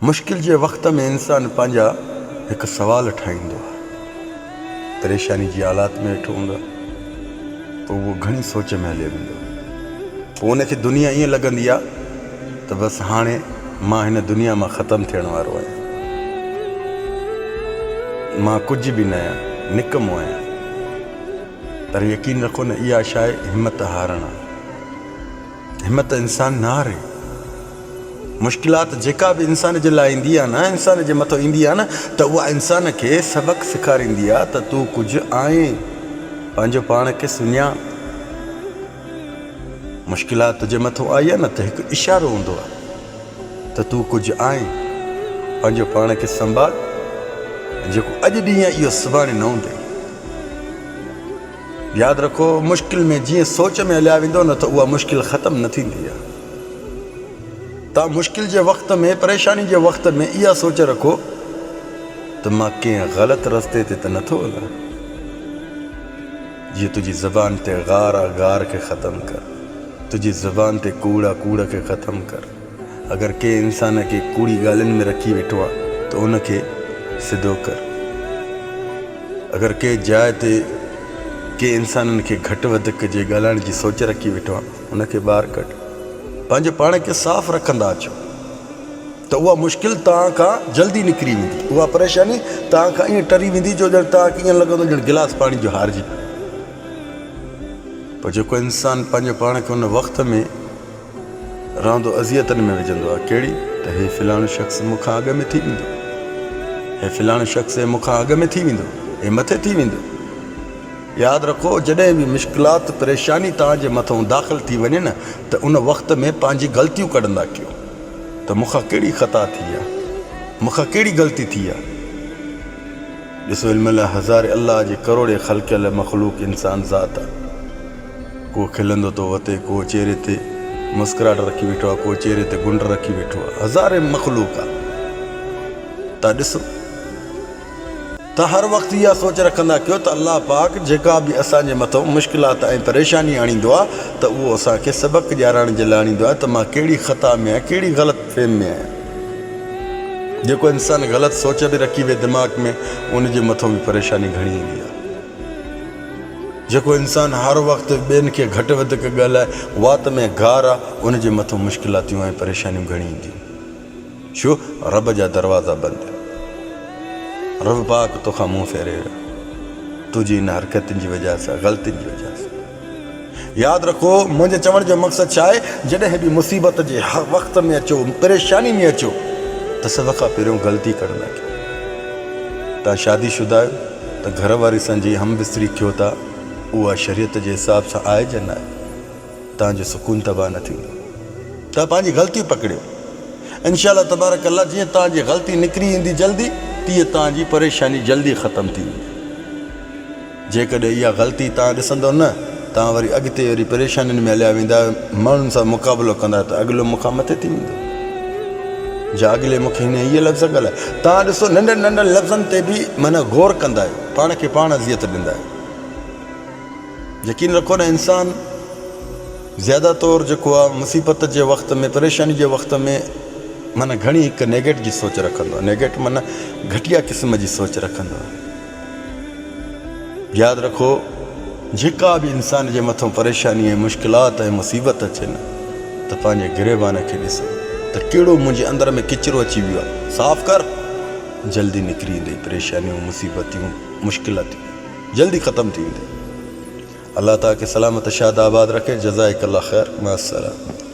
मुश्किल के वक्त में इंसान पंहिंजा एक सवाल ठाहींदो आहे, परेशानी जी हालात में वेठो हूंदो आहे, पोइ उहो घणी सोच में हली वेंदो, पोइ उनखे दुनिया ईअं लॻंदी आहे त बसि हाणे मां हिन दुनिया मां ख़तमु थियण वारो आहियां, मां कुझु बि न आहियां, निकमो आहियां। पर यकीन रखो न, इहा छा आहे? हिमत हारण आहे। हिमत इंसान न हारे। मुश्किलात जेका बि इंसान जे लाइ ईंदी आहे न, इंसान जे मथां ईंदी आहे न, त उहा इंसान खे सबक़ु सेखारींदी आहे त तूं कुझु आहीं, पंहिंजो पाण खे सुञाण। मुश्किलात तुंहिंजे मथां आई आहे न, त हिकु इशारो हूंदो आहे त तूं कुझु आहीं, पंहिंजो पाण खे संभाल। जेको अॼु ॾींहुं आहे इहो सुभाणे न हूंदो। यादि रखो, मुश्किल में जीअं सोच में हलिया वेंदो न, त उहा मुश्किल ख़तमु न थींदी आहे। तव्हां मुश्किल जे वक़्त में, परेशानी जे वक़्त में इहा सोच रखो त मां कंहिं ग़लति रस्ते ते त नथो हलां। जीअं तुंहिंजी ज़बान ते गार आहे, गार खे ख़तमु कर। तुंहिंजी ज़बान ते कूड़ आहे, कूड़ खे ख़तमु कर। अगरि कंहिं इंसान खे कूड़ी ॻाल्हियुनि में रखी वेठो आहे त उनखे सिधो कर। अगरि कंहिं जाइ ते कंहिं इंसाननि खे घटि वधि जे ॻाल्हाइण जी सोच रखी वेठो आहे, उनखे ॿाहिरि कढ। पंहिंजे पाण खे साफ़ु रखंदा अचो त उहा मुश्किल तव्हां खां जल्दी निकिरी वेंदी। उहा परेशानी तव्हां खां ईअं टरी वेंदी जो ॼण तव्हांखे ईअं लॻंदो ॼण गिलास पाणी जो हारिजी। पोइ जेको इंसानु पंहिंजे पाण खे उन वक़्त में रहंदो अज़ियतनि में विझंदो आहे, कहिड़ी त हे फ़लाणो शख़्स मूंखां अॻ में थी वेंदो, हे फ़लाणो शख़्स मूंखां अॻ में थी वेंदो, हे मथे थी वेंदो। यादि रखो, जॾहिं बि मुश्किलात परेशानी तव्हांजे मथां दाख़िल थी वञे न, त उन वक़्त में पंहिंजी ग़लतियूं कढंदा कयो त मूंखां कहिड़ी ख़ता थी आहे, मूंखां कहिड़ी ग़लती थी आहे। ॾिसो, इल्म लाइ हज़ार अलाह जे करोड़े ख़ल्क़ियल मख़लूक इंसान ज़ात आहे। को खिलंदो थो वते, को चेहरे ते मुस्कुराहट रखी वेठो आहे, को चेहरे ते गुंड रखी वेठो आहे। हज़ारे मख़लूक आहे। तव्हां ॾिसो, त हर वक़्तु इहा सोच रखंदा कयो त अलाह पाक जेका बि असांजे मथां मुश्किलात ऐं परेशानी आणींदो आहे, त उहो असांखे सबक़ु ॾियारण जे लाइ आणींदो आहे त मां कहिड़ी ख़ता में आहियां, कहिड़ी ग़लति फ़हम में आहियां। जेको इंसानु ग़लति सोच बि रखी वे दिमाग़ में, उनजे मथां बि परेशानी घणी ईंदी आहे। जेको इंसानु हर वक़्तु ॿियनि खे घटि वधि ॻाल्हाए, वात में गार आहे, उनजे मथां मुश्किलातूं ऐं परेशानियूं घणी ईंदियूं। छो? रब जा दरवाज़ा बंदि। रब पाक तोखां मुंहुं फेरे तुंहिंजी इन हरकतुनि जी वजह सां, ग़लतियुनि जी वजह सां। यादि रखो, मुंहिंजे चवण जो मक़सदु छा आहे? जॾहिं बि मुसीबत जे हर वक़्त में अचो, परेशानी में अचो, त सभ खां पहिरियों ग़लती कढंदा कयो। तव्हां शादीशुदा आहियो त घर वारी सां जी हम बिस्तरी कयो था, उहा शरीयत जे हिसाब सां आहे या न आहे? तव्हांजो सुकून तबाह न थींदो। तव्हां पंहिंजी ग़लतियूं पकड़ियो, इंशाअल्लाह तबारक अल्लाह। जीअं तव्हांजी ग़लती निकिरी ईंदी जल्दी, तीअं तव्हांजी परेशानी जल्दी ख़तमु थी वेंदी। जेकॾहिं इहा ग़लती तव्हां ॾिसंदो न, तव्हां वरी अॻिते वरी परेशानियुनि में हलिया वेंदा, माण्हुनि सां मुक़ाबिलो कंदा, त अॻिलो मूंखां मथे थी वेंदो। जा अॻिले मूंखे हिन इहे लफ़्ज़ ॻाल्हाए। तव्हां ॾिसो, नंढनि नंढनि लफ़्ज़नि ते बि माना गौर कंदा आहियो, पाण खे पाण अज़ियत ॾींदा आहियो। यकीन रखो न, इंसानु ज़्यादा तौरु जेको आहे मुसीबत जे वक़्त में, परेशानी जे वक़्त में माना घणी हिकु नेगेटिव जी सोच रखंदो आहे। नेगेटिव माना घटिया क़िस्म जी सोच रखंदो आहे। यादि रखो, जेका बि इंसान जे मथां परेशानी ऐं मुश्किलात ऐं मुसीबत अचे न, त पंहिंजे गिरेबान खे ॾिसो त कहिड़ो मुंहिंजे अंदर में किचिरो अची वियो आहे, साफ़ु कर। जल्दी निकिरी ईंदी परेशानियूं, मुसीबतूं, मुश्किलातूं जल्दी ख़तमु थी वेंदी। अल्लाह तव्हांखे सलामत शाद आबाद रखे। जज़ाकल्लाह ख़ैर। मां अस्सलाम।